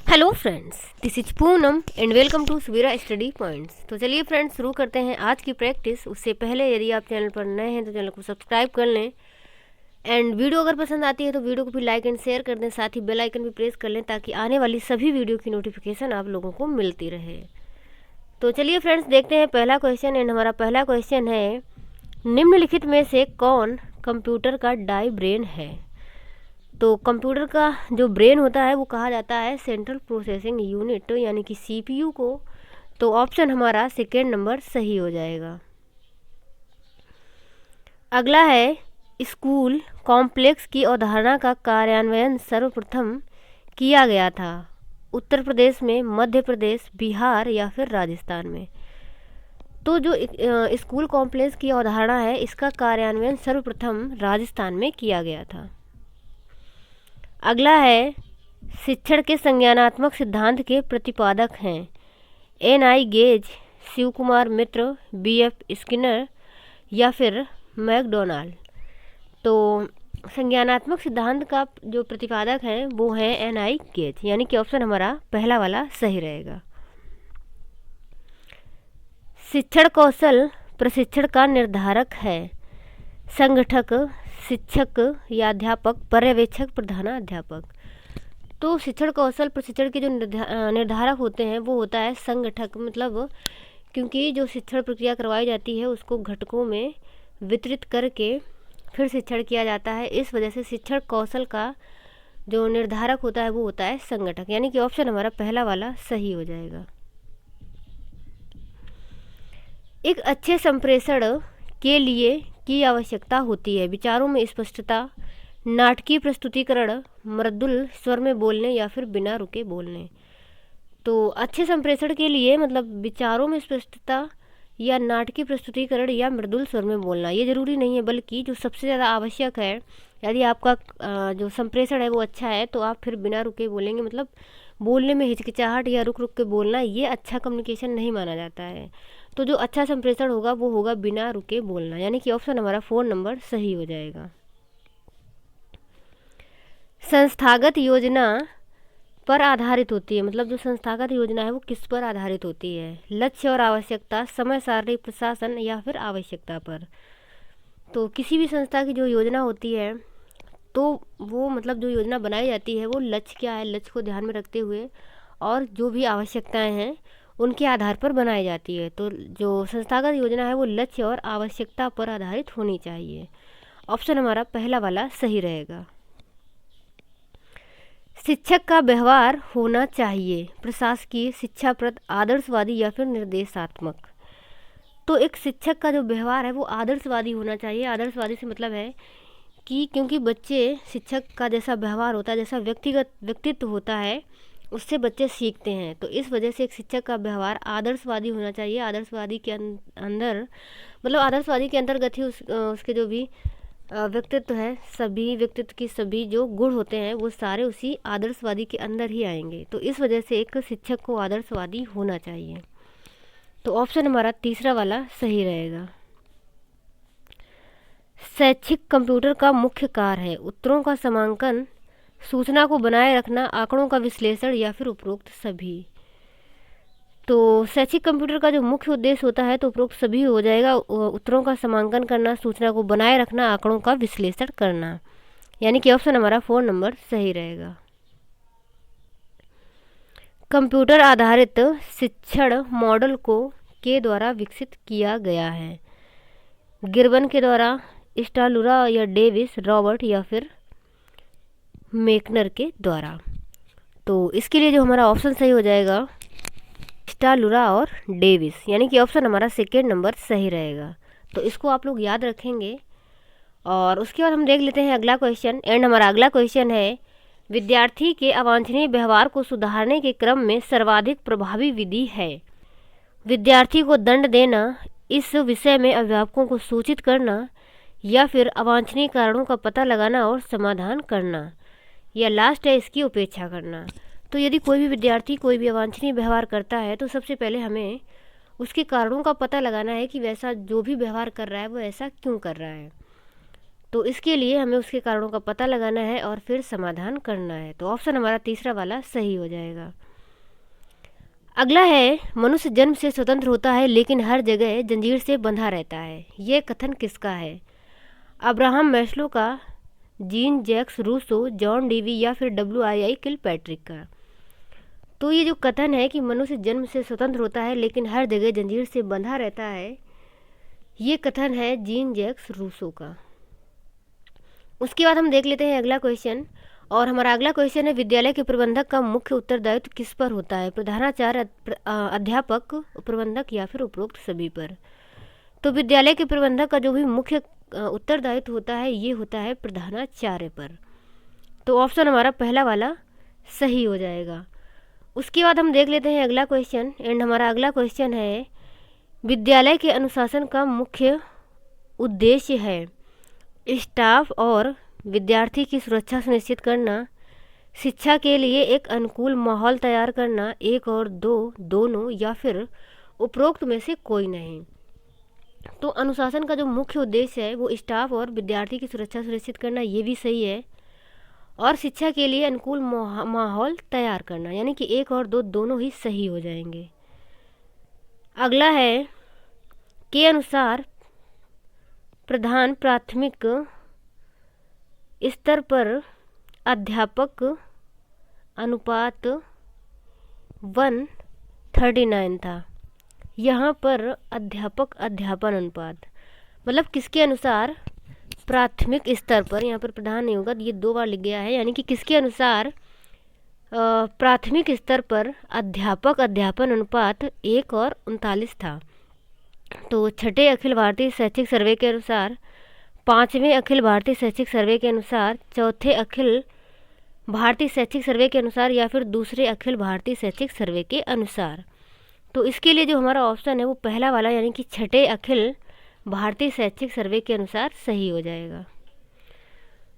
Hello friends, this is Poonam and welcome to Savera study points. तो चलिए friends, शुरू करते हैं आज की प्रैक्टिस। उससे पहले यदि आप चैनल पर नए हैं तो चैनल को सब्सक्राइब कर लें एंड वीडियो अगर पसंद आती है तो वीडियो को भी लाइक एंड शेयर कर दें। साथ ही बेल आइकन भी प्रेस कर लें ताकि आने वाली सभी वीडियो की नोटिफिकेशन आप लोगों को मिलती रहे। तो चलिए फ्रेंड्स, देखते हैं पहला क्वेश्चन। एंड हमारा पहला क्वेश्चन है, निम्नलिखित में से कौन कंप्यूटर का डाई ब्रेन है? तो कंप्यूटर का जो ब्रेन होता है वो कहा जाता है सेंट्रल प्रोसेसिंग यूनिट, यानी कि सीपीयू को। तो ऑप्शन हमारा सेकेंड नंबर सही हो जाएगा। अगला है, स्कूल कॉम्प्लेक्स की अवधारणा का कार्यान्वयन सर्वप्रथम किया गया था उत्तर प्रदेश में, मध्य प्रदेश, बिहार या फिर राजस्थान में? तो जो स्कूल कॉम्प्लेक्स की अवधारणा है इसका कार्यान्वयन सर्वप्रथम राजस्थान में किया गया था। अगला है, शिक्षण के संज्ञानात्मक सिद्धांत के प्रतिपादक हैं एन.आई. गेज, शिव कुमार मित्र, बी.एफ. स्किनर या फिर मैकडोनाल्ड? तो संज्ञानात्मक सिद्धांत का जो प्रतिपादक हैं वो है एन.आई. गेज, यानी कि ऑप्शन हमारा पहला वाला सही रहेगा। शिक्षण कौशल प्रशिक्षण का निर्धारक है संगठक, शिक्षक या अध्यापक, पर्यवेक्षक, प्रधानाध्यापक? तो शिक्षण कौशल प्रशिक्षण के जो निर्धारक होते हैं वो होता है संगठक। मतलब क्योंकि जो शिक्षण प्रक्रिया करवाई जाती है उसको घटकों में वितरित करके फिर शिक्षण किया जाता है, इस वजह से शिक्षण कौशल का जो निर्धारक होता है वो होता है संगठक, यानी कि ऑप्शन हमारा पहला वाला सही हो जाएगा। एक अच्छे संप्रेषण के लिए की आवश्यकता होती है विचारों में स्पष्टता, नाटकीय प्रस्तुतिकरण, मृदुल स्वर में बोलने या फिर बिना रुके बोलने? तो अच्छे संप्रेषण के लिए मतलब विचारों में स्पष्टता या नाटकीय प्रस्तुतिकरण या मृदुल स्वर में बोलना, ये ज़रूरी नहीं है, बल्कि जो सबसे ज़्यादा आवश्यक है, यदि आपका जो संप्रेषण है वो अच्छा है तो आप फिर बिना रुके बोलेंगे। मतलब बोलने में हिचकिचाहट या रुक रुक के बोलना ये अच्छा कम्युनिकेशन नहीं माना जाता है। तो जो अच्छा संप्रेषण होगा वो होगा बिना रुके बोलना, यानी कि ऑप्शन हमारा 4 नंबर सही हो जाएगा। संस्थागत योजना पर आधारित होती है, मतलब जो संस्थागत योजना है वो किस पर आधारित होती है? लक्ष्य और आवश्यकता, समय सारणी, प्रशासन या फिर आवश्यकता पर? तो किसी भी संस्था की जो योजना होती है तो वो मतलब जो योजना बनाई जाती है वो लक्ष्य क्या है, लक्ष्य को ध्यान में रखते हुए और जो भी आवश्यकताएं हैं उनके आधार पर बनाई जाती है। तो जो संस्थागत योजना है वो लक्ष्य और आवश्यकता पर आधारित होनी चाहिए। ऑप्शन हमारा पहला वाला सही रहेगा। शिक्षक का व्यवहार होना चाहिए प्रशासकीय, शिक्षाप्रद, आदर्शवादी या फिर निर्देशात्मक? तो एक शिक्षक का जो व्यवहार है वो आदर्शवादी होना चाहिए। आदर्शवादी से मतलब है कि क्योंकि बच्चे शिक्षक का जैसा व्यवहार होता है, जैसा व्यक्तिगत व्यक्तित्व होता है, उससे बच्चे सीखते हैं। तो इस वजह से एक शिक्षक का व्यवहार आदर्शवादी होना चाहिए। आदर्शवादी के अंदर मतलब आदर्शवादी के अंतर्गत ही उसके जो भी व्यक्तित्व है, सभी व्यक्तित्व की सभी जो गुण होते हैं वो सारे उसी आदर्शवादी के अंदर ही आएंगे। तो इस वजह से एक शिक्षक को आदर्शवादी होना चाहिए। तो ऑप्शन हमारा तीसरा वाला सही रहेगा। शैक्षिक कंप्यूटर का मुख्य कार्य है उत्तरों का समांकन, सूचना को बनाए रखना, आंकड़ों का विश्लेषण या फिर उपरोक्त सभी? तो शैक्षिक कंप्यूटर का जो मुख्य उद्देश्य होता है तो उपरोक्त सभी हो जाएगा। उत्तरों का समांकन करना, सूचना को बनाए रखना, आंकड़ों का विश्लेषण करना, यानी कि ऑप्शन हमारा 4 नंबर सही रहेगा। कंप्यूटर आधारित शिक्षण मॉडल को के द्वारा विकसित किया गया है? गिरबन के द्वारा, स्टालुरा या डेविस, रॉबर्ट या फिर मेकनर के द्वारा? तो इसके लिए जो हमारा ऑप्शन सही हो जाएगा स्टालुरा और डेविस, यानी कि ऑप्शन हमारा सेकेंड नंबर सही रहेगा। तो इसको आप लोग याद रखेंगे। और उसके बाद हम देख लेते हैं अगला क्वेश्चन। एंड हमारा अगला क्वेश्चन है, विद्यार्थी के अवांछनीय व्यवहार को सुधारने के क्रम में सर्वाधिक प्रभावी विधि है? विद्यार्थी को दंड देना, इस विषय में अभिभावकों को सूचित करना या फिर अवांछनीय कारणों का पता लगाना और समाधान करना, या लास्ट है इसकी उपेक्षा करना? तो यदि कोई भी विद्यार्थी कोई भी अवांछनीय व्यवहार करता है तो सबसे पहले हमें उसके कारणों का पता लगाना है कि वैसा जो भी व्यवहार कर रहा है वो ऐसा क्यों कर रहा है। तो इसके लिए हमें उसके कारणों का पता लगाना है और फिर समाधान करना है। तो ऑप्शन हमारा तीसरा वाला सही हो जाएगा। अगला है, मनुष्य जन्म से स्वतंत्र होता है लेकिन हर जगह जंजीर से बंधा रहता है। ये कथन किसका है? अब्राहम मैस्लो का, Jean Jacques Rousseau, John Dewey या फिर WII किलपैट्रिक का। तो ये जो कथन है कि मनुष्य जन्म से स्वतंत्र होता है लेकिन हर जगह जंजीर से बंधा रहता है, ये कथन है जीन जैक्स रूसो का। उसके बाद हम देख लेते हैं अगला क्वेश्चन, और हमारा अगला क्वेश्चन है, विद्यालय के प्रबंधक का मुख्य उत्तरदायित्व किस पर होता है? प्रधानाचार्य, अध्यापक, प्रबंधक या फिर उपरोक्त सभी पर। तो विद्यालय के प्रबंधक का जो भी मुख्य उत्तरदायित्व होता है ये होता है प्रधानाचार्य पर। तो ऑप्शन हमारा पहला वाला सही हो जाएगा। उसके बाद हम देख लेते हैं अगला क्वेश्चन, एंड हमारा अगला क्वेश्चन है, विद्यालय के अनुशासन का मुख्य उद्देश्य है स्टाफ और विद्यार्थी की सुरक्षा सुनिश्चित करना, शिक्षा के लिए एक अनुकूल माहौल तैयार करना, एक और दो, दोनों या फिर उपरोक्त में से कोई नहीं। तो अनुशासन का जो मुख्य उद्देश्य है वो स्टाफ और विद्यार्थी की सुरक्षा सुनिश्चित करना, ये भी सही है, और शिक्षा के लिए अनुकूल माहौल तैयार करना, यानी कि एक और दो दोनों ही सही हो जाएंगे। अगला है, के अनुसार प्रधान प्राथमिक स्तर पर अध्यापक अनुपात 1:39 था। यहाँ पर अध्यापक अध्यापन अनुपात मतलब किसके अनुसार? प्राथमिक स्तर पर, यहाँ पर प्रधान नहीं होगा, ये 2 बार लिख गया है, यानी कि किसके अनुसार प्राथमिक स्तर पर अध्यापक अध्यापन अनुपात 1:39 था। तो छठे अखिल भारतीय शैक्षिक सर्वे के अनुसार, 5वें अखिल भारतीय शैक्षिक सर्वे के अनुसार, चौथे अखिल भारतीय शैक्षिक सर्वे के अनुसार या फिर दूसरे अखिल भारतीय शैक्षिक सर्वे के अनुसार। तो इसके लिए जो हमारा ऑप्शन है वो पहला वाला, यानी कि छठे अखिल भारतीय शैक्षिक सर्वे के अनुसार सही हो जाएगा।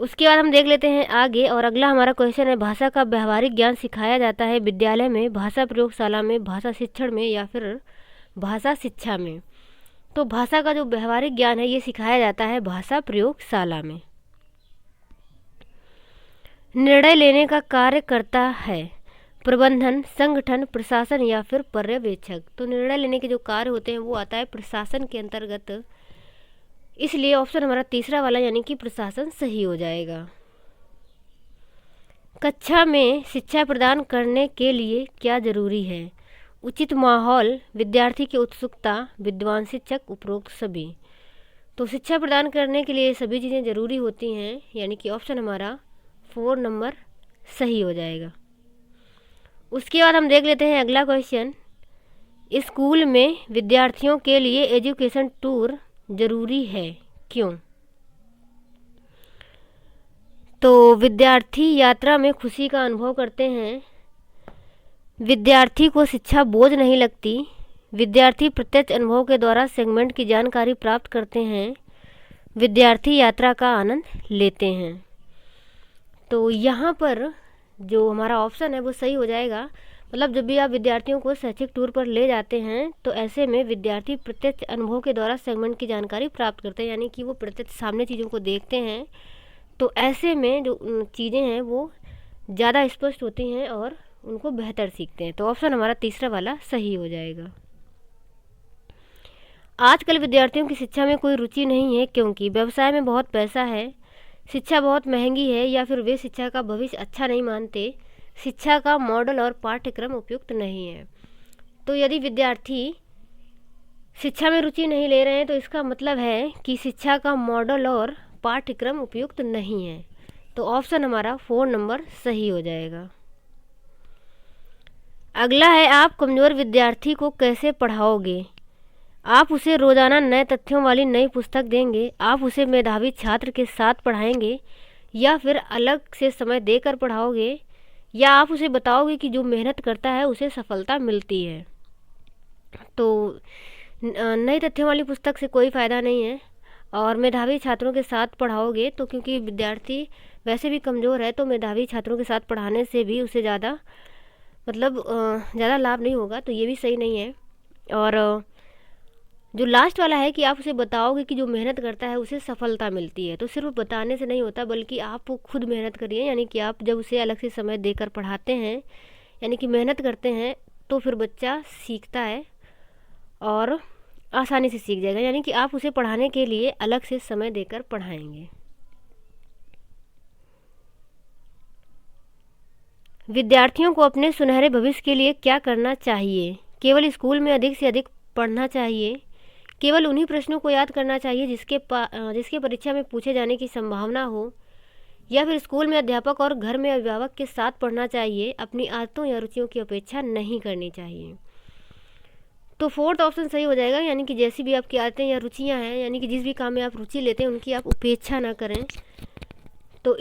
उसके बाद हम देख लेते हैं आगे, और अगला हमारा क्वेश्चन है, भाषा का व्यवहारिक ज्ञान सिखाया जाता है विद्यालय में, भाषा प्रयोगशाला में, भाषा शिक्षण में या फिर भाषा शिक्षा में। तो भाषा का जो व्यवहारिक ज्ञान है ये सिखाया जाता है भाषा प्रयोगशाला में। निर्णय लेने का कार्य करता है प्रबंधन, संगठन, प्रशासन या फिर पर्यवेक्षक। तो निर्णय लेने के जो कार्य होते हैं वो आता है प्रशासन के अंतर्गत, इसलिए ऑप्शन हमारा तीसरा वाला यानी कि प्रशासन सही हो जाएगा। कक्षा में शिक्षा प्रदान करने के लिए क्या जरूरी है? उचित माहौल, विद्यार्थी की उत्सुकता, विद्वान शिक्षक, उपरोक्त सभी। तो शिक्षा प्रदान करने के लिए सभी चीज़ें ज़रूरी होती हैं, यानी कि ऑप्शन हमारा 4 नंबर सही हो जाएगा। उसके बाद हम देख लेते हैं अगला क्वेश्चन, स्कूल में विद्यार्थियों के लिए एजुकेशन टूर जरूरी है, क्यों? तो विद्यार्थी यात्रा में खुशी का अनुभव करते हैं, विद्यार्थी को शिक्षा बोझ नहीं लगती, विद्यार्थी प्रत्यक्ष अनुभव के द्वारा सेगमेंट की जानकारी प्राप्त करते हैं, विद्यार्थी यात्रा का आनंद लेते हैं। तो यहाँ पर जो हमारा ऑप्शन है वो सही हो जाएगा। मतलब जब भी आप विद्यार्थियों को शैक्षिक टूर पर ले जाते हैं तो ऐसे में विद्यार्थी प्रत्यक्ष अनुभव के द्वारा सेगमेंट की जानकारी प्राप्त करते हैं, यानी कि वो प्रत्यक्ष सामने चीज़ों को देखते हैं, तो ऐसे में जो चीज़ें हैं वो ज़्यादा स्पष्ट होती हैं और उनको बेहतर सीखते हैं। तो ऑप्शन हमारा तीसरा वाला सही हो जाएगा। आजकल विद्यार्थियों की शिक्षा में कोई रुचि नहीं है क्योंकि व्यवसाय में बहुत पैसा है, शिक्षा बहुत महंगी है या फिर वे शिक्षा का भविष्य अच्छा नहीं मानते, शिक्षा का मॉडल और पाठ्यक्रम उपयुक्त नहीं है। तो यदि विद्यार्थी शिक्षा में रुचि नहीं ले रहे हैं तो इसका मतलब है कि शिक्षा का मॉडल और पाठ्यक्रम उपयुक्त नहीं है। तो ऑप्शन हमारा 4 नंबर सही हो जाएगा। अगला है, आप कमज़ोर विद्यार्थी को कैसे पढ़ाओगे? आप उसे रोज़ाना नए तथ्यों वाली नई पुस्तक देंगे, आप उसे मेधावी छात्र के साथ पढ़ाएंगे या फिर अलग से समय देकर पढ़ाओगे, या आप उसे बताओगे कि जो मेहनत करता है उसे सफलता मिलती है। तो नई तथ्यों वाली पुस्तक से कोई फ़ायदा नहीं है, और मेधावी छात्रों के साथ पढ़ाओगे तो क्योंकि विद्यार्थी वैसे भी कमज़ोर है तो मेधावी छात्रों के साथ पढ़ाने से भी उसे ज़्यादा ज़्यादा लाभ नहीं होगा, तो ये भी सही नहीं है। और जो लास्ट वाला है कि आप उसे बताओगे कि जो मेहनत करता है उसे सफलता मिलती है। तो सिर्फ बताने से नहीं होता, बल्कि आप खुद मेहनत करिए, यानी कि आप जब उसे अलग से समय देकर पढ़ाते हैं, यानी कि मेहनत करते हैं, तो फिर बच्चा सीखता है और आसानी से सीख जाएगा। यानी कि आप उसे पढ़ाने के लिए अलग से समय देकर पढ़ाएंगे। विद्यार्थियों को अपने सुनहरे भविष्य के लिए क्या करना चाहिए? केवल स्कूल में अधिक से अधिक पढ़ना चाहिए। केवल उन्हीं प्रश्नों को याद करना चाहिए जिसके परीक्षा में पूछे जाने की संभावना हो, या फिर स्कूल में अध्यापक और घर में अभिभावक के साथ पढ़ना चाहिए। अपनी आदतों या रुचियों की अपेक्षा नहीं करनी चाहिए। तो फोर्थ ऑप्शन सही हो जाएगा, यानी कि जैसी भी आपकी आदतें या रुचियां हैं, यानी कि जिस भी काम में आप रुचि लेते हैं उनकी आप उपेक्षा ना करें। तो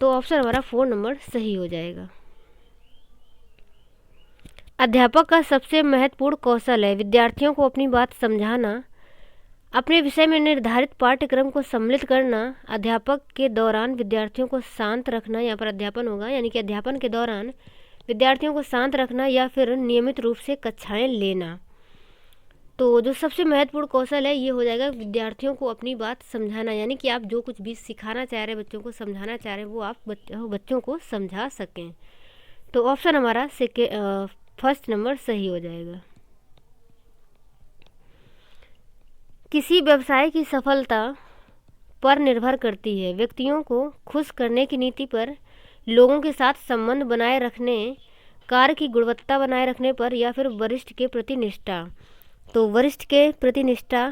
ऑप्शन हमारा 4 नंबर सही हो जाएगा। अध्यापक का सबसे महत्वपूर्ण कौशल है विद्यार्थियों को अपनी बात समझाना, अपने विषय में निर्धारित पाठ्यक्रम को सम्मिलित करना, अध्यापक के दौरान विद्यार्थियों को शांत रखना, यहाँ पर अध्यापन होगा, यानी कि अध्यापन के दौरान विद्यार्थियों को शांत रखना, या फिर नियमित रूप से कक्षाएं लेना। तो जो सबसे महत्वपूर्ण कौशल है ये हो जाएगा विद्यार्थियों को अपनी बात समझाना, यानी कि आप जो कुछ भी सिखाना चाह रहे हैं, बच्चों को समझाना चाह रहे हैं, वो आप बच्चों को समझा सकें। तो ऑप्शन हमारा फर्स्ट नंबर सही हो जाएगा। किसी व्यवसाय की सफलता पर निर्भर करती है व्यक्तियों को खुश करने की नीति पर, लोगों के साथ संबंध बनाए रखने, कार्य की गुणवत्ता बनाए रखने पर, या फिर वरिष्ठ के प्रति निष्ठा। तो वरिष्ठ के प्रति निष्ठा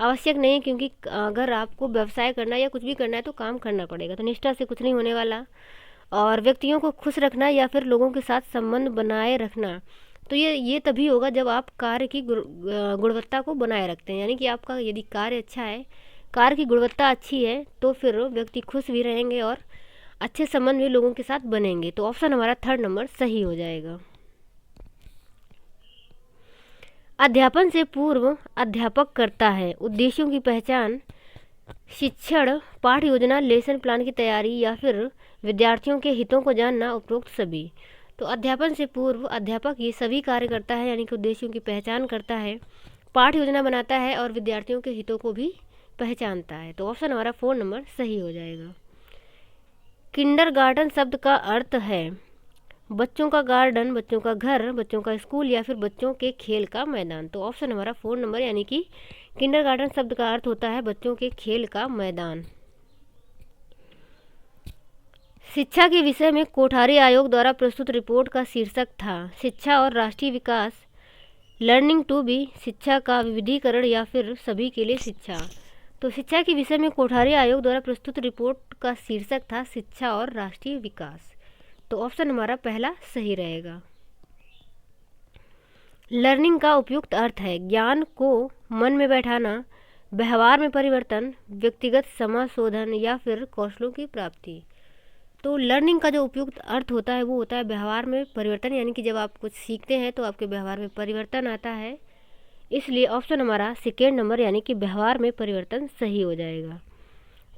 आवश्यक नहीं है, क्योंकि अगर आपको व्यवसाय करना या कुछ भी करना है तो काम करना पड़ेगा, तो निष्ठा से कुछ नहीं होने वाला। और व्यक्तियों को खुश रखना या फिर लोगों के साथ संबंध बनाए रखना, तो ये तभी होगा जब आप कार्य की गुणवत्ता को बनाए रखते हैं। यानी कि आपका यदि कार्य अच्छा है, कार्य की गुणवत्ता अच्छी है, तो फिर व्यक्ति खुश भी रहेंगे और अच्छे संबंध भी लोगों के साथ बनेंगे। तो ऑप्शन हमारा 3rd नंबर सही हो जाएगा। अध्यापन से पूर्व अध्यापक करता है उद्देश्यों की पहचान, शिक्षण, पाठ योजना, लेसन प्लान की तैयारी, या फिर विद्यार्थियों के हितों को जानना, उपरोक्त सभी। तो अध्यापन से पूर्व अध्यापक ये सभी कार्य करता है, यानी कि उद्देश्यों की पहचान करता है, पाठ योजना बनाता है और विद्यार्थियों के हितों को भी पहचानता है। तो ऑप्शन हमारा 4 नंबर सही हो जाएगा। किंडरगार्टन शब्द का अर्थ है बच्चों का गार्डन, बच्चों का घर, बच्चों का स्कूल, या फिर बच्चों के खेल का मैदान। तो ऑप्शन हमारा 4 नंबर, यानी कि किंडरगार्टन शब्द का अर्थ होता है बच्चों के खेल का मैदान। शिक्षा के विषय में कोठारी आयोग द्वारा प्रस्तुत रिपोर्ट का शीर्षक था शिक्षा और राष्ट्रीय विकास, लर्निंग टू बी, शिक्षा का विविधीकरण, या फिर सभी के लिए शिक्षा। तो शिक्षा के विषय में कोठारी आयोग द्वारा प्रस्तुत रिपोर्ट का शीर्षक था शिक्षा और राष्ट्रीय विकास। तो ऑप्शन हमारा पहला सही रहेगा। लर्निंग का उपयुक्त अर्थ है ज्ञान को मन में बैठाना, व्यवहार में परिवर्तन, व्यक्तिगत समाशोधन, या फिर कौशलों की प्राप्ति। तो लर्निंग का जो उपयुक्त अर्थ होता है वो होता है व्यवहार में परिवर्तन, यानी कि जब आप कुछ सीखते हैं तो आपके व्यवहार में परिवर्तन आता है, इसलिए ऑप्शन हमारा 2nd नंबर, यानी कि व्यवहार में परिवर्तन सही हो जाएगा।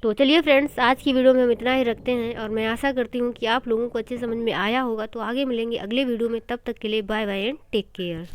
तो चलिए फ्रेंड्स, आज की वीडियो में हम इतना ही रखते हैं, और मैं आशा करती हूँ कि आप लोगों को अच्छे समझ में आया होगा। तो आगे मिलेंगे अगले वीडियो में, तब तक के लिए bye bye and take care.